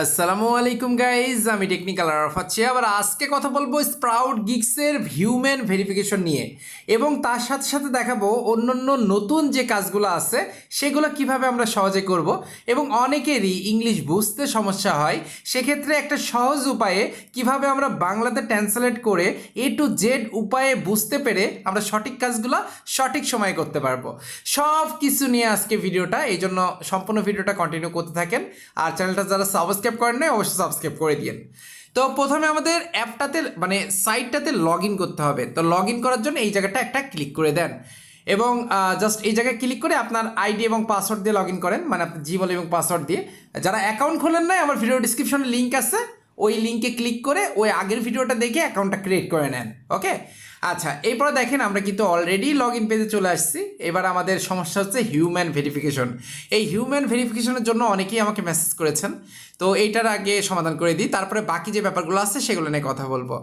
আসসালামু আলাইকুম গাইজ, আমি টেকনিক্যাল আরাফাত শিহাব। আবার আজকে কথা বলবো স্প্রাউট গিগসের হিউম্যান ভেরিফিকেশন নিয়ে, এবং তার সাথে সাথে দেখাবো অন্যান্য নতুন যে কাজগুলো আছে সেগুলো কিভাবে আমরা সহজে করব। এবং অনেকেরই ইংলিশ বুঝতে সমস্যা হয়, সেক্ষেত্রে একটা সহজ উপায়ে কিভাবে আমরা বাংলাতে ট্রান্সলেট করে A to Z উপায়ে বুঝতে পেরে আমরা সঠিক কাজগুলো সঠিক সময়ে করতে পারবো। সব কিছু নিয়ে আজকে ভিডিওটা, এই জন্য সম্পূর্ণ ভিডিওটা কন্টিনিউ করতে থাকেন। আর চ্যানেলটা যারা সাবস্ক্রাইব করেন না অবশ্যই সাবস্ক্রাইব করে দিন। তো প্রথমে আমাদের অ্যাপটাতে মানে সাইটটাতে লগ ইন করতে হবে। তো লগ ইন করার জন্য এই জায়গাটা একটা ক্লিক করে দেন, এবং জাস্ট এই জায়গায় ক্লিক করে আপনার আইডি এবং পাসওয়ার্ড দিয়ে লগ ইন করেন, মানে আপনি জিমেল এবং পাসওয়ার্ড দিয়ে। যারা অ্যাকাউন্ট খোলেন নাই, আমার ভিডিও ডিসক্রিপশনে লিঙ্ক আছে, ওই লিঙ্কে ক্লিক করে ওই আগের ভিডিওটা দেখে অ্যাকাউন্টটা ক্রিয়েট করে নেন। ওকে, আচ্ছা, এরপর দেখেন আমরা কিন্তু অলরেডি লগ ইন পেজে চলে আসছি। এবার আমাদের সমস্যা হচ্ছে হিউম্যান ভেরিফিকেশন। এই হিউম্যান ভেরিফিকেশনের জন্য অনেকেই আমাকে মেসেজ করেছেন, তো এইটার আগে সমাধান করে দিই, তারপরে বাকি যে ব্যাপারগুলো আছে সেগুলো নিয়ে কথা বলবো।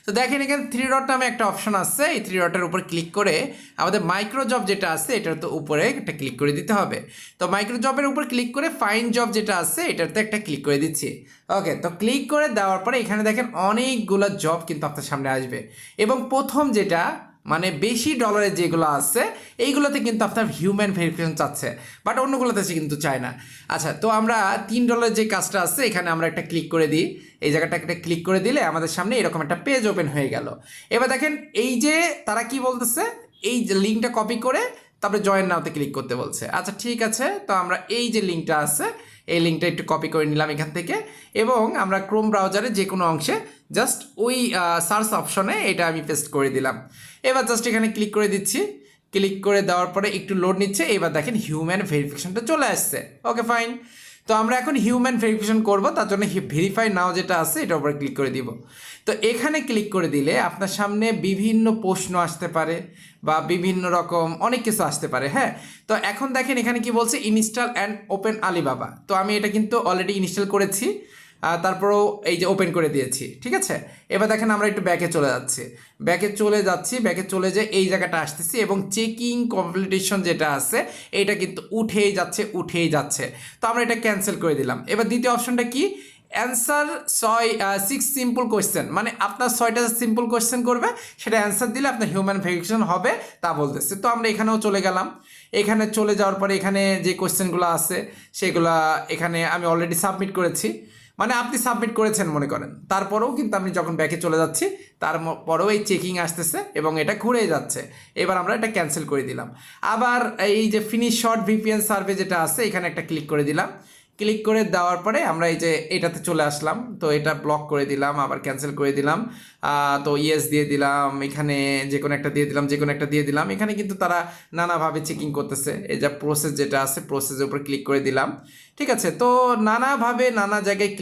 তো দেখেন এখানে 3 ডট নামে একটা অপশন আছে, এই 3 ডটের উপর ক্লিক করে আমাদের মাইক্রো জব যেটা আছে এটার তো উপরে একটা ক্লিক করে দিতে হবে। তো মাইক্রো জবের উপর ক্লিক করে ফাইন জব যেটা আছে এটাতে একটা ক্লিক করে দিচ্ছি। ওকে, তো ক্লিক করে দেওয়ার পরে এখানে দেখেন অনেকগুলো জব কিন্তু আপনার সামনে আসবে, এবং প্রথম যেটা মানে বেশি ডলারের যেগুলো আছে এইগুলোতে কিন্তু আপনার হিউম্যান ভেরিফিকেশন চাচ্ছে, বাট অন্যগুলোতে সে কিন্তু চায় না। আচ্ছা, তো আমরা $3 যে কাজটা আছে এখানে আমরা একটা ক্লিক করে দিই। এই জায়গাটা একটা ক্লিক করে দিলে আমাদের সামনে এরকম একটা পেজ ওপেন হয়ে গেল। এবার দেখেন এই যে তারা কি বলতেছে, এই যে লিঙ্কটা কপি করে তারপরে জয়েন নাওতে ক্লিক করতে বলছে। আচ্ছা ঠিক আছে, তো আমরা এই যে লিঙ্কটা আছে এই লিঙ্কটা একটু কপি করে নিলাম এখান থেকে, এবং আমরা ক্রোম ব্রাউজারে যে কোনো অংশে জাস্ট ওই সার্চ অপশনে এটা আমি পেস্ট করে দিলাম। এবার জাস্ট এখানে ক্লিক করে দিচ্ছি। ক্লিক করে দেওয়ার পরে একটু লোড নিচ্ছে, এবার দেখেন হিউম্যান ভেরিফিকেশনটা চলে আসছে। ওকে ফাইন, তো আমরা এখন হিউম্যান ভেরিফিকেশন করব, তার জন্য ভেরিফাই নাও যেটা আছে এটার উপরে ক্লিক করে দিব। তো এখানে ক্লিক করে দিলে আপনার সামনে বিভিন্ন প্রশ্ন আসতে পারে বা বিভিন্ন রকম অনেক কিছু আসতে পারে। হ্যাঁ, তো এখন দেখেন এখানে কি বলছে, ইনস্টল অ্যান্ড ওপেন আলিবাবা। তো আমি এটা কিন্তু অলরেডি ইনস্টল করেছি, তারপরেও এই যে ওপেন করে দিয়েছি। ঠিক আছে, এবার দেখেন আমরা একটু ব্যাকে চলে যাচ্ছি। ব্যাকে চলে যে এই জায়গাটা আসতেছি, এবং চেকিং কমপ্লিটেশন যেটা আছে এটা কিন্তু উঠেই যাচ্ছে। তো আমরা এটা ক্যান্সেল করে দিলাম। এবার দ্বিতীয় অপশনটা কি, অ্যান্সার 6 সিম্পল কোয়েশ্চেন, মানে আপনার 6টা সিম্পল কোয়েশ্চেন করবে, সেটা অ্যান্সার দিলে আপনার হিউম্যান ভেরিফিকেশন হবে তা বলতেছে। তো আমরা এখানেও চলে গেলাম। এখানে চলে যাওয়ার পরে এখানে যে কোয়েশ্চেনগুলো আছে সেগুলো এখানে আমি অলরেডি সাবমিট করেছি, মানে আপনি সাবমিট করেছেন মনে করেন, তারপরেও কিন্তু আমি যখন ব্যাকে চলে যাচ্ছি তারপরেও এই চেকিং আসতেছে এবং এটা ঘুরে যাচ্ছে। এবার আমরা এটা ক্যান্সেল করে দিলাম। আবার এই যে ফিনিশ শর্ট ভিপিএন সার্ভে যেটা আছে এখানে একটা ক্লিক করে দিলাম। ক্লিক করে দেওয়ার পরে আমরা এই যে এটাতে চলে আসলাম, তো এটা ব্লক করে দিলাম, আবার ক্যান্সেল করে দিলাম। তো ইয়েস দিয়ে দিলাম, এখানে যে কোনো একটা দিয়ে দিলাম। এখানে কিন্তু তারা নানাভাবে চেকিং করতেছে। এই যে প্রসেস যেটা আছে প্রসেসের উপর ক্লিক করে দিলাম। ঠিক আছে, তো নানাভাবে নানা জায়গায়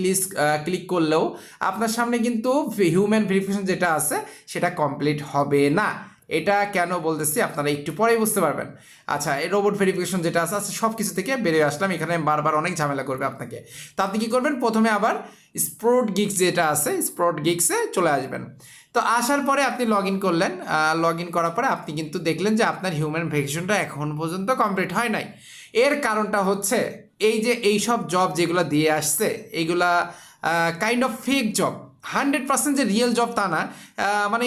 ক্লিক করলেও আপনার সামনে কিন্তু হিউম্যান ভেরিফিকেশন যেটা আছে সেটা কমপ্লিট হবে না। এটা কেন বলতেছি আপনারা একটু পরেই বুঝতে পারবেন। আচ্ছা, এই রোবট ভেরিফিকেশন যেটা আছে সব কিছু থেকে বেরিয়ে আসলাম। এখানে বারবার অনেক ঝামেলা করবে আপনাকে। তো আপনি কী করবেন, প্রথমে আবার SproutGigs যেটা আছে SproutGigsে চলে আসবেন। তো আসার পরে আপনি লগ ইন করলেন। লগ ইন করার পরে আপনি কিন্তু দেখলেন যে আপনার হিউম্যান ভেরিফিকেশনটা এখন পর্যন্ত কমপ্লিট হয় নাই। এর কারণটা হচ্ছে এই যে এইসব জব যেগুলো দিয়ে আসছে এইগুলা কাইন্ড অফ ফেক জব। 100% যে রিয়েল জব তা না, মানে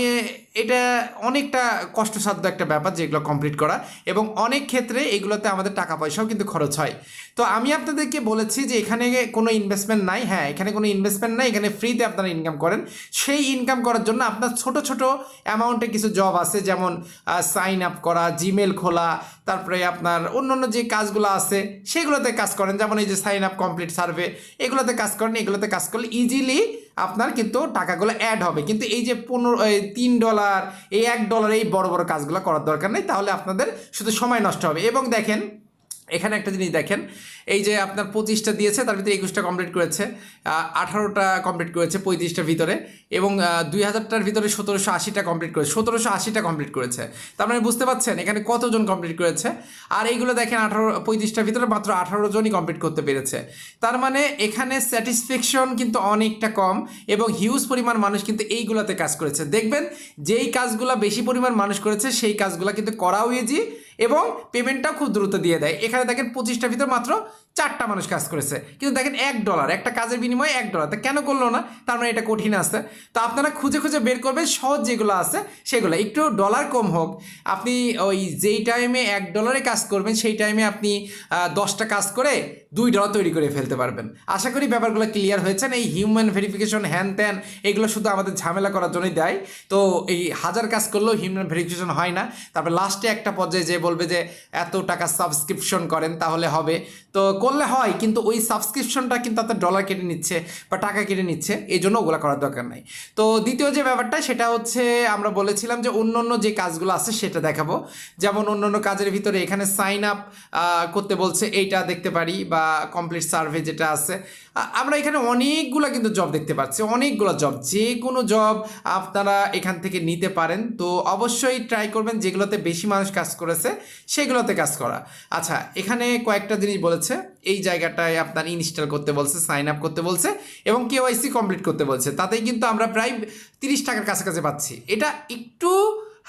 এটা অনেকটা কষ্টসাধ্য একটা ব্যাপার যেগুলো কমপ্লিট করা, এবং অনেক ক্ষেত্রে এগুলোতে আমাদের টাকা পয়সাও কিন্তু খরচ হয়। তো আমি আপনাদেরকে বলেছি যে এখানে কোনো ইনভেস্টমেন্ট নাই। হ্যাঁ, এখানে কোনো ইনভেস্টমেন্ট নাই, এখানে ফ্রিতে আপনারা ইনকাম করেন। সেই ইনকাম করার জন্য আপনার ছোট ছোট অ্যামাউন্টে কিছু জব আছে, যেমন সাইন আপ করা, জিমেল খোলা, তারপরে আপনার অন্য যে কাজগুলো আছে সেগুলোতে কাজ করেন, যেমন এই যে সাইন আপ কমপ্লিট সার্ভে, এগুলোতে কাজ করেন। এগুলোতে কাজ করলে ইজিলি আপনার কিন্তু টাকাগুলো অ্যাড হবে। কিন্তু এই যে $3 এই $1 এই বড় বড় কাজগুলো করার দরকার নেই, তাহলে আপনাদের শুধু সময় নষ্ট হবে। এবং দেখেন এখানে একটা জিনিস দেখেন, এই যে আপনার 25টা দিয়েছে, তার ভিতরে 21টা কমপ্লিট করেছে, 18টা কমপ্লিট করেছে 35টার ভিতরে, এবং 2000টার ভিতরে 1780টা কমপ্লিট করেছে, 1780টা কমপ্লিট করেছে। তার মানে বুঝতে পারছেন এখানে কতজন কমপ্লিট করেছে। আর এইগুলো দেখেন 35টার ভিতরে মাত্র 18 জনই কমপ্লিট করতে পেরেছে। তার মানে এখানে স্যাটিসফ্যাকশন কিন্তু অনেকটা কম, এবং হিউজ পরিমাণ মানুষ কিন্তু এইগুলোতে কাজ করেছে। দেখবেন যেই কাজগুলো বেশি পরিমাণ মানুষ করেছে সেই কাজগুলো কিন্তু করাও ইজি, এবং পেমেন্টটাও খুব দ্রুত দিয়ে দেয়। এখানে দেখেন 25টার ভিতর মাত্র 4টা মানুষ কাজ করেছে, কিন্তু দেখেন $1, একটা কাজের বিনিময়ে $1, তা কেন করলো না? তার মানে এটা কঠিন আছে। তো আপনারা খুঁজে খুঁজে বের করবেন সহজ যেগুলো আছে সেগুলো, একটু ডলার কম হোক, আপনি ওই যেই টাইমে $1 কাজ করবেন সেই টাইমে আপনি 10টা কাজ করে $2 তৈরি করে ফেলতে পারবেন। আশা করি ব্যাপারগুলো ক্লিয়ার হয়েছেন। এই হিউম্যান ভেরিফিকেশন হ্যান ত্যান এগুলো শুধু আমাদের ঝামেলা করার জন্যই দেয়। তো এই 1000 কাজ করলেও হিউম্যান ভেরিফিকেশন হয় না, তারপর লাস্টে একটা পর্যায়ে যে বলবে যে এত টাকা সাবস্ক্রিপশন করেন তাহলে হবে, তো করলে হয়, কিন্তু ওই সাবস্ক্রিপশনটা কিন্তু আপনার ডলার কেটে নিচ্ছে বা টাকা কেটে নিচ্ছে, এই জন্য ওগুলো করার দরকার নাই। তো দ্বিতীয় যে ব্যাপারটা সেটা হচ্ছে আমরা বলেছিলাম যে অন্য অন্য যে কাজগুলো আছে সেটা দেখাবো। যেমন অন্য অন্য কাজের ভিতরে এখানে সাইন আপ করতে বলছে, এইটা দেখতে পারি, বা কমপ্লিট সার্ভে যেটা আছে। আমরা এখানে অনেকগুলো কিন্তু জব দেখতে পাচ্ছি, অনেকগুলো জব, যে কোনো জব আপনারা এখান থেকে নিতে পারেন। তো অবশ্যই ট্রাই করবেন যেগুলোতে বেশি মানুষ কাজ করেছে সেগুলোতে কাজ করা। আচ্ছা, এখানে কয়েকটা জিনিস বলেছে, এই জায়গাটায় আপনার ইনস্টল করতে বলছে, সাইন আপ করতে বলছে এবং কেওয়াইসি কমপ্লিট করতে বলছে। তাতেই কিন্তু আমরা প্রায় 30 টাকার কাছাকাছি পাচ্ছি। এটা একটু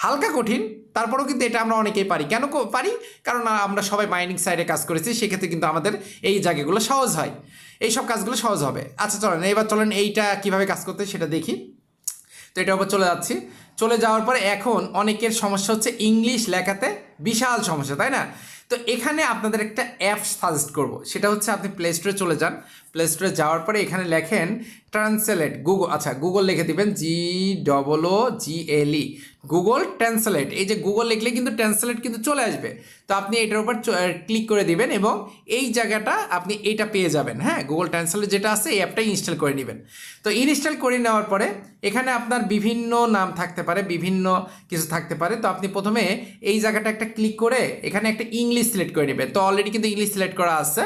হালকা কঠিন, তারপরেও কিন্তু এটা আমরা অনেকেই পারি। কেন পারি? কারণ আমরা সবাই মাইনিং সাইডে কাজ করেছি, সেক্ষেত্রে কিন্তু আমাদের এই জায়গাগুলো সহজ হয়, এইসব কাজগুলো সহজ হবে। আচ্ছা চলেন এবার চলেন এইটা কিভাবে কাজ করতে সেটা দেখি। তো এটার উপর চলে যাচ্ছি। চলে যাওয়ার পরে এখন অনেকের সমস্যা হচ্ছে ইংলিশ লেখাতে বিশাল সমস্যা, তাই না? তো এখানে আপনাদের একটা অ্যাপ সাজেস্ট করব, সেটা হচ্ছে আপনি প্লে স্টোরে চলে যান। প্লে স্টোরে যাওয়ার পরে এখানে লেখেন ট্রান্সলেট গুগল, আচ্ছা গুগল লিখে দিবেন, GOOGLE, গুগল ট্রান্সলেট। এই যে গুগল লিখলে কিন্তু ট্রান্সলেট কিন্তু চলে আসবে। তো আপনি এটার উপর ক্লিক করে দিবেন এবং এই জায়গাটা আপনি এইটা পেয়ে যাবেন। হ্যাঁ, গুগল ট্রান্সলেট যেটা আছে এই অ্যাপটা ইনস্টল করে নেবেন। তো ইনস্টল করে নেওয়ার পরে এখানে আপনার বিভিন্ন নাম থাকতে পারে, বিভিন্ন কিছু থাকতে পারে। তো আপনি প্রথমে এই জায়গাটা একটা ক্লিক করে এখানে একটা ইংলিশ সিলেক্ট করে নেবেন। তো অলরেডি কিন্তু ইংলিশ সিলেক্ট করা আছে।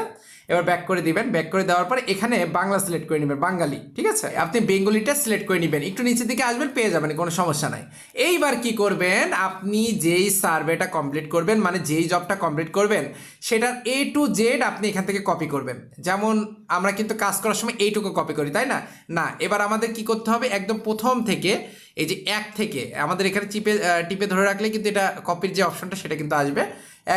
এবার ব্যাক করে দিবেন, ব্যাক করে দেওয়ার পরে এখানে বাংলা সিলেক্ট করে নেবেন, বাঙালি, ঠিক আছে? আপনি বেঙ্গলিটা সিলেক্ট করে নেবেন, একটু নিচের দিকে আসবেন, পেয়ে যাবেন, কোনো সমস্যা নাই। এইবার কি করবেন, আপনি যেই সার্ভেটা কমপ্লিট করবেন, মানে যেই জবটা কমপ্লিট করবেন সেটার A to Z আপনি এখান থেকে কপি করবেন। যেমন আমরা কিন্তু কাজ করার সময় এইটুকু কপি করি, তাই না? না, এবার আমাদের কি করতে হবে, একদম প্রথম থেকে এই যে 1 থেকে আমাদের এখানে টিপে ধরে রাখলে কিন্তু এটা কপির যে অপশনটা সেটা কিন্তু আসবে,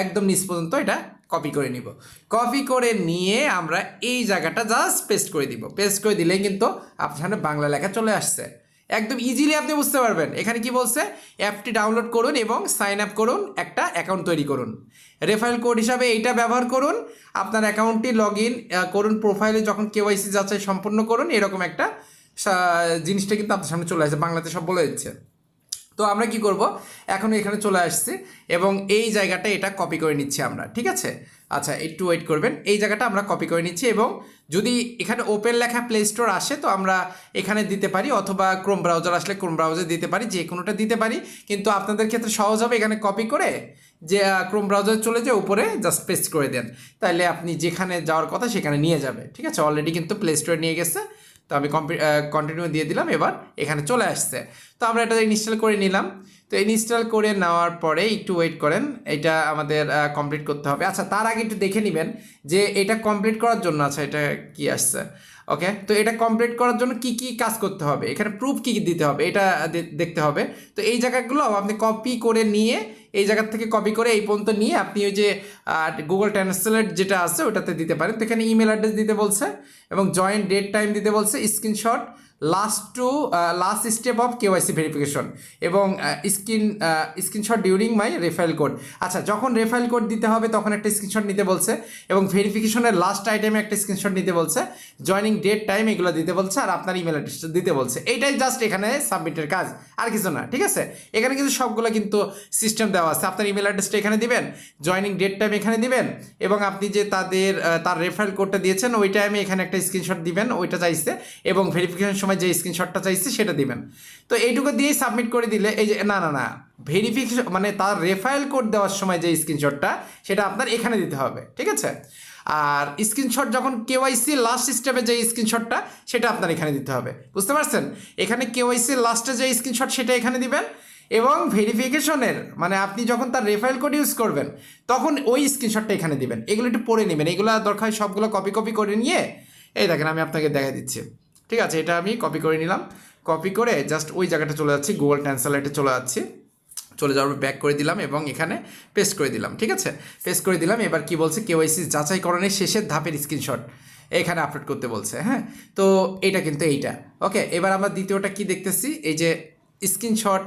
একদম নিচ পর্যন্ত এটা কপি করে নিব। কপি করে নিয়ে আমরা এই জায়গাটা জাস্ট পেস্ট করে দিব। পেস্ট করে দিলেই কিন্তু আপনার সামনে বাংলা লেখা চলে আসছে, একদম ইজিলি আপনি বুঝতে পারবেন। এখানে কি বলছে, অ্যাপটি ডাউনলোড করুন এবং সাইন আপ করুন, একটা অ্যাকাউন্ট তৈরি করুন, রেফারেল কোড হিসাবে এইটা ব্যবহার করুন, আপনার অ্যাকাউন্টটি লগ ইন করুন, প্রোফাইলে যখন কেওয়াইসি যাচাই সম্পন্ন করুন, এরকম একটা জিনিসটা কিন্তু আপনার সামনে চলে আসছে, বাংলাতে সব বলে দিচ্ছে। তো আমরা কি করব, এখন এখানে চলে আসছি এবং এই জায়গাটা এটা কপি করে নিচ্ছি আমরা, ঠিক আছে? আচ্ছা একটু ওয়েট করবেন, এই জায়গাটা আমরা কপি করে নিচ্ছি এবং যদি এখানে ওপেন লেখা প্লে স্টোর আসে তো আমরা এখানে দিতে পারি, অথবা ক্রোম ব্রাউজার আসলে ক্রোম ব্রাউজার দিতে পারি, যে কোনোটা দিতে পারি। কিন্তু আপনাদের ক্ষেত্রে সহজ হবে এখানে কপি করে যে ক্রোম ব্রাউজারে চলে যে উপরে জাস্ট পেস্ট করে দেন, তাহলে আপনি যেখানে যাওয়ার কথা সেখানে নিয়ে যাবে, ঠিক আছে? অলরেডি কিন্তু প্লে স্টোরে নিয়ে গেছে। তো আমি কন্টিনিউ দিয়ে দিলাম, এবার এখানে চলে আসছে। তো আমরা এটা ইনস্টল করে নিলাম। তো ইনস্টল করে নেওয়ার পরে একটু ওয়েট করেন, এটা আমাদের কমপ্লিট করতে হবে। আচ্ছা তার আগে একটু দেখে নেবেন যে এটা কমপ্লিট করার জন্য, আচ্ছা এটা কি আসছে, ওকে। তো এটা কমপ্লিট করার জন্য কি কি কাজ করতে হবে, এখানে প্রুফ কী কী দিতে হবে এটা দেখতে হবে। তো এই জায়গাগুলো আপনি কপি করে নিয়ে এই জায়গার থেকে কপি করে এই পর্যন্ত নিয়ে আপনি ওই যে গুগল ট্রান্সলেট যেটা আছে ওটাতে দিতে পারেন। তো এখানে ইমেল অ্যাড্রেস দিতে বলছে এবং জয়েন ডেট টাইম দিতে বলছে, screenshot last step of KYC verification এবং screenshot during my referral code. আচ্ছা যখন রেফারেল কোড দিতে হবে তখন একটা স্ক্রিনশট নিতে বলছে এবং ভেরিফিকেশনের লাস্ট আইটেমে একটা স্ক্রিনশট নিতে বলছে, জয়নিং ডেট টাইম এগুলো দিতে বলছে আর আপনার ইমেল অ্যাড্রেসটা দিতে বলছে। এইটাই জাস্ট এখানে সাবমিটের কাজ, আর কিছু না, ঠিক আছে? এখানে কিন্তু সবগুলো কিন্তু সিস্টেম দেওয়া আছে। আপনার ইমেল অ্যাড্রেসটা এখানে দিবেন, জয়নিং ডেট টাইম এখানে দিবেন এবং আপনি যে তার রেফারেল কোডটা দিয়েছেন ওই টাইমে এখানে একটা স্ক্রিনশট দিবেন, ওইটা চাইছে, এবং ভেরিফিকেশন সময় যে স্ক্রিনশটটা চাইছে সেটা দিবেন। তো এইটুকু দিয়েই সাবমিট করে দিলে এই যে না ভেরিফিকেশন মানে তার রেফারেল কোড দেওয়ার সময় যে স্ক্রিনশটটা সেটা আপনার এখানে দিতে হবে, ঠিক আছে? আর স্ক্রিনশট যখন কেওয়াইসি লাস্ট স্টেপে যে স্ক্রিনশটটা সেটা আপনার এখানে দিতে হবে, বুঝতে পারছেন? এখানে কেওয়াইসি লাস্টে যে স্ক্রিনশট সেটা এখানে দিবেন এবং ভেরিফিকেশনের মানে আপনি যখন তার রেফারেল কোড ইউজ করবেন তখন ওই স্ক্রিনশটটা এখানে দিবেন। এগুলো একটু পড়ে নেবেন, এগুলো দরকার সবগুলো কপি করে নিয়ে এই দেখেন আমি আপনাকে দেখা দিচ্ছি, ঠিক আছে? এটা আমি কপি করে নিলাম, কপি করে জাস্ট ওই জায়গাটা চলে যাচ্ছি, গুগল ট্রান্সলেটে চলে যাচ্ছি। চলে যাওয়ার ব্যাক করে দিলাম এবং এখানে পেস্ট করে দিলাম। ঠিক আছে, পেস্ট করে দিলাম। এবার কি বলছে, কেওয়াইসি যাচাইকরণের শেষের ধাপের স্ক্রিনশট এখানে আপলোড করতে বলছে। হ্যাঁ, তো এটা কিন্তু এইটা ওকে। এবার আমরা দ্বিতীয়টা কি দেখতেছি, এই যে স্ক্রিনশট,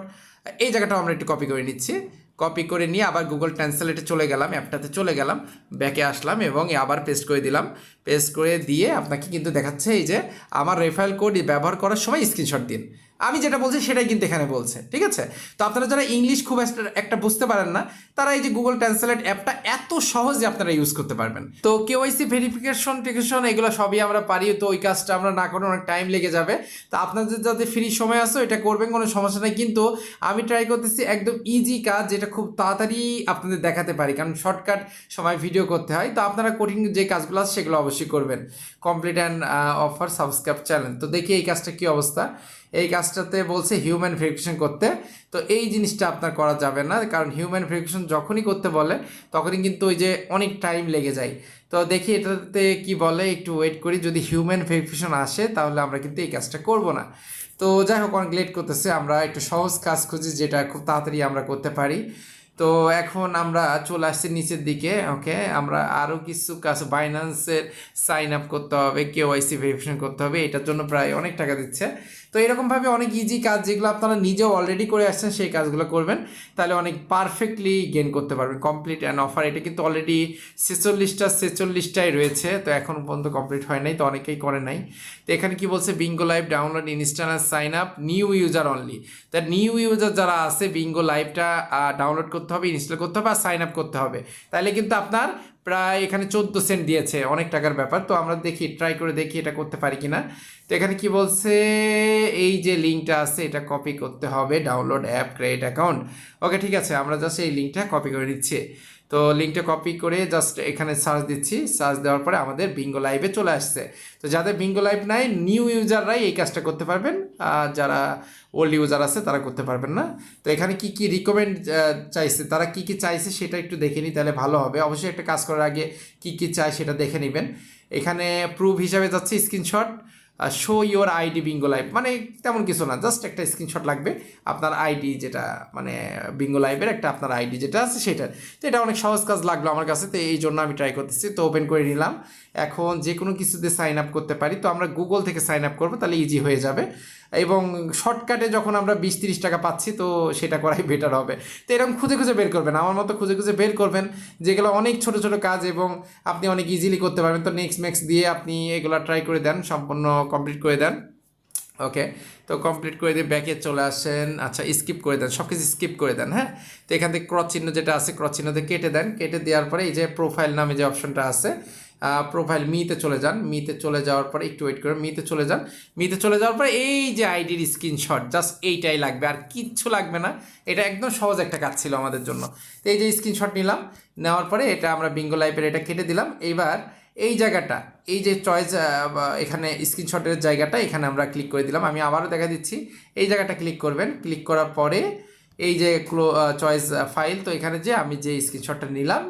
এই জায়গাটাও আমরা একটু কপি করে নিচ্ছি। কপি করে নিয়ে আবার গুগল ট্রান্সলেটে চলে গেলাম, অ্যাপটাতে চলে গেলাম, ব্যাকে আসলাম এবং আবার পেস্ট করে দিলাম। পেস্ট করে দিয়ে আপনাকে কিন্তু দেখাচ্ছে এই যে আমার রেফারেল কোড ব্যবহার করার সময় স্ক্রিনশট দিন। আমি যেটা বলছি সেটাই কিন্তু এখানে বলছে। ঠিক আছে, তো আপনারা যারা ইংলিশ খুব একটা বুঝতে পারেন না, তারা এই যে গুগল ট্রান্সলেট অ্যাপটা এত সহজে আপনারা ইউজ করতে পারবেন। তো কেওয়াইসি ভেরিফিকেশন এগুলো সবই আমরা পারি, তো ওই কাজটা আমরা না করে অনেক টাইম লেগে যাবে। তো আপনাদের যাতে ফ্রি সময় আসো এটা করবেন, কোনো সমস্যা নেই। কিন্তু আমি ট্রাই করতেছি একদম ইজি কাজ, যেটা খুব তাড়াতাড়ি আপনাদের দেখাতে পারি, কারণ শর্টকাট সময় ভিডিও করতে হয়। তো আপনারা কঠিন যে কাজগুলো আছে সেগুলো অবশ্যই করবেন। Complete and offer subscribe channel, তো দেখি এই কাজটা কী অবস্থা। এই কাজটাতে বলছে হিউম্যান ভেরিফিকেশন করতে, তো এই জিনিসটা আপনার করা যাবে না, কারণ হিউম্যান ভেরিফিকেশন যখনই করতে বলে তখনই কিন্তু ওই যে অনেক টাইম লেগে যায়। তো দেখি এটাতে কি বলে, একটু ওয়েট করি। যদি হিউম্যান ভেরিফিকেশন আসে তাহলে আমরা কিন্তু এই কাজটা করব না। তো যাই হোক, অনেক লেট করতেছে, আমরা একটু সহজ কাজ খুঁজি যেটা খুব তাড়াতাড়ি আমরা করতে পারি। তো এখন আমরা চলে আসছি নিচের দিকে। ওকে, আমরা আরও কিছু কাজ, বাইন্যান্সের সাইন আপ করতে হবে, কেওয়াইসি ভেরিফিকেশন করতে হবে, এটার জন্য প্রায় অনেক টাকা দিচ্ছে। তো এরকমভাবে অনেক ইজি কাজ যেগুলো আপনারা নিজেও অলরেডি করে আসছেন সেই কাজগুলো করবেন, তাহলে অনেক পারফেক্টলি গেন করতে পারবেন। কমপ্লিট অ্যান্ড অফার, এটা কিন্তু অলরেডি 46টাই রয়েছে, তো এখন পর্যন্ত কমপ্লিট হয় নাই, তো অনেকেই করে নাই। তো এখানে কি বলছে, বিঙ্গো লাইভ ডাউনলোড ইনস্টল আর sign up new user only. তা নিউ ইউজার যারা আছে বিঙ্গো লাইভটা ডাউনলোড করতে হবে, ইনস্টল করতে হবে আর সাইন আপ করতে হবে, তাহলে কিন্তু আপনার প্রায় এখানে 14 সেন্ট দিয়েছে, অনেক টাকার ব্যাপার। তো আমরা দেখি, ট্রাই করে দেখি এটা করতে পারি কিনা। তো এখানে কি বলছে, এই যে লিঙ্কটা আছে এটা কপি করতে হবে, ডাউনলোড অ্যাপ ক্রিয়েট অ্যাকাউন্ট। ওকে, ঠিক আছে, আমরা জাস্ট এই লিঙ্কটা কপি করে নিচ্ছি। তো লিঙ্কটা কপি করে জাস্ট এখানে সার্চ দিচ্ছি, সার্চ দেওয়ার পরে আমাদের বিঙ্গো লাইভে চলে আসছে। তো যাদের বিঙ্গো লাইভ নাই, নিউ ইউজাররাই এই কাজটা করতে পারবেন, যারা ওল্ড ইউজার আছে তারা করতে পারবেন না। তো এখানে কি কি রিকমেন্ড চাইছে, তারা কি কি চাইছে সেটা একটু দেখে নিই, তাহলে ভালো হবে। অবশ্যই একটা কাজ করার আগে কি কি চাই সেটা দেখে নেবেন। এখানে প্রুফ হিসাবে যাচ্ছে screenshot, show your ID Bingo live, মানে তেমন কিছু না, জাস্ট একটা স্ক্রিনশট লাগবে আপনার আইডি, যেটা মানে বিঙ্গো লাইভের একটা আপনার আইডি যেটা আছে সেটা। তো এটা অনেক সহজ কাজ লাগলো আমার কাছে, তো এই জন্য আমি ট্রাই করতেছি। তো ওপেন করে নিলাম, এখন যে কোনো কিছুতে সাইন আপ করতে পারি। তো আমরা গুগল থেকে সাইন আপ করবো, তাহলে ইজি হয়ে যাবে, এবং শর্টকাটে যখন আমরা 20-30 টাকা পাচ্ছি তো সেটা করাই বেটার হবে। তো এরকম খুঁজে খুঁজে বের করবেন, আমার মতো খুঁজে খুঁজে বের করবেন, যেগুলো অনেক ছোট ছোট কাজ এবং আপনি অনেক ইজিলি করতে পারবেন। তো নেক্সট দিয়ে আপনি এগুলো ট্রাই করে দেন, সম্পূর্ণ কমপ্লিট করে দেন। ওকে, তো কমপ্লিট করে দিয়ে ব্যাকে চলে আসেন। আচ্ছা, স্কিপ করে দেন, সব কিছু স্কিপ করে দেন। হ্যাঁ, তো এখান থেকে ক্রস চিহ্ন যেটা আছে, ক্রস চিহ্নতে কেটে দেন। কেটে দেওয়ার পরে এই যে প্রোফাইল নামে যে অপশনটা আছে, প্রোফাইল মিতে চলে যান। মিতে চলে যাওয়ার পরে একটু ওয়েট করে মিতে চলে যান। মিতে চলে যাওয়ার পরে এই যে আইডির স্ক্রিনশট, জাস্ট এইটাই লাগবে, আর কিচ্ছু লাগবে না। এটা একদম সহজ একটা কাজ ছিল আমাদের জন্য। তো এই যে স্ক্রিনশট নিলাম, নেওয়ার পরে এটা আমরা বিঙ্গো লাইভের এটা কেটে দিলাম। এইবার এই জায়গাটা, এই যে চয়েস, এখানে স্ক্রিনশটের জায়গাটা, এখানে আমরা ক্লিক করে দিলাম। আমি আবারও দেখা দিচ্ছি, এই জায়গাটা ক্লিক করবেন। ক্লিক করার পরে এই যে চয়েস ফাইল, তো এখানে যে আমি যে স্ক্রিনশটটা নিলাম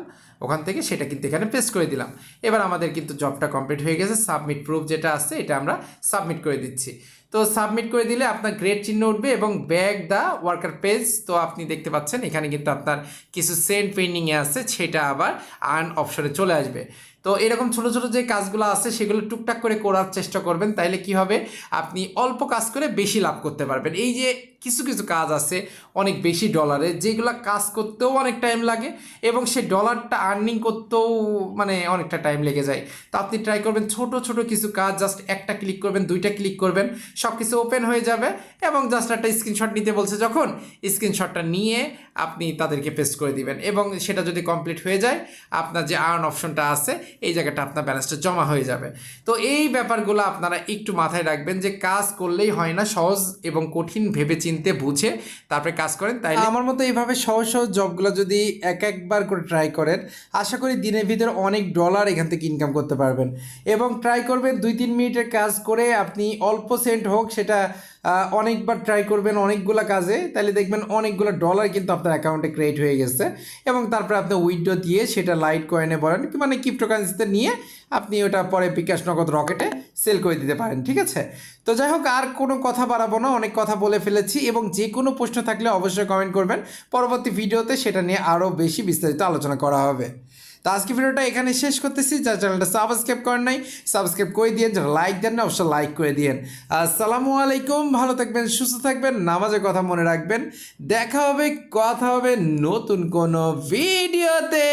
ওখান থেকে সেটা কিন্তু এখানে পেস্ট করে দিলাম। এবার আমাদের কিন্তু জবটা কমপ্লিট হয়ে গেছে। সাবমিট প্রুফ যেটা আছে এটা আমরা সাবমিট করে দিচ্ছি। তো সাবমিট করে দিলে আপনার গ্রেড চিহ্ন উঠবে এবং ব্যাক দ্য ওয়ার্কার পেজ। তো আপনি দেখতে পাচ্ছেন এখানে কিন্তু আপনার কিছু সেন্ড পেন্ডিংয়ে আছে, সেটা আবার আর্ন অপশনে চলে আসবে। তো এরকম ছোটো ছোটো যে কাজগুলো আছে সেগুলো টুকটাক করে করার চেষ্টা করবেন, তাইলে কি হবে, আপনি অল্প কাজ করে বেশি লাভ করতে পারবেন। এই যে কিছু কিছু কাজ আছে অনেক বেশি ডলারে, যেগুলো কাজ করতেও অনেক টাইম লাগে এবং সে ডলারটা আর্নিং করতেও মানে অনেকটা টাইম লেগে যায়। তো আপনি ট্রাই করবেন ছোট ছোট কিছু কাজ, জাস্ট একটা ক্লিক করবেন, দুইটা ক্লিক করবেন, সব কিছু ওপেন হয়ে যাবে এবং জাস্ট একটা স্ক্রিনশট নিতে বলছে, যখন স্ক্রিনশটটা নিয়ে আপনি তাদেরকে পেস্ট করে দিবেন এবং সেটা যদি কমপ্লিট হয়ে যায়, আপনার যে আর্ন অপশনটা আছে এই জায়গাটা আপনার ব্যালেন্সটা জমা হয়ে যাবে। তো এই ব্যাপারগুলো আপনারা একটু মাথায় রাখবেন, যে কাজ করলেই হয় না, সহজ এবং কঠিন ভেবে চিনতে বুঝে তারপরে কাজ করেন। তাই আমার মতো এইভাবে সহজ সহজ জবগুলো যদি একবার করে ট্রাই করেন, আশা করি দিনের ভিতরে অনেক ডলার এখান থেকে ইনকাম করতে পারবেন। এবং ট্রাই করবেন 2-3 মিনিটের কাজ করে আপনি অল্প সেন্ট হোক সেটা অনেকবার ট্রাই করবেন অনেকগুলো কাজে, তাহলে দেখবেন অনেকগুলো ডলার কিন্তু আপনার অ্যাকাউন্টে ক্রিয়েট হয়ে গেছে। এবং তারপরে আপনি উইথড্র দিয়ে সেটা লাইট কয়েনে বলেন মানে ক্রিপ্টোকারেন্সিতে নিয়ে আপনি ওটা পরে বিকাশ নগদ রকেটে সেল করে দিতে পারেন। ঠিক আছে, তো যাই হোক আর কোনো কথা বাড়াবো না, অনেক কথা বলে ফেলেছি। এবং যে কোনো প্রশ্ন থাকলে অবশ্যই কমেন্ট করবেন, পরবর্তী ভিডিওতে সেটা নিয়ে আরও বেশি বিস্তারিত আলোচনা করা হবে। তো আজকে ভিডিওটা এখানে শেষ করতেছি। যারা চ্যানেলটা সাবস্ক্রাইব করেন নাই সাবস্ক্রাইব করে দিয়ে, যারা লাইক দেন না অবশ্যই লাইক করে দিয়েন। আসসালামু আলাইকুম, ভালো থাকবেন, সুস্থ থাকবেন, নামাজের কথা মনে রাখবেন। দেখা হবে, কথা হবে নতুন কোনো ভিডিওতে।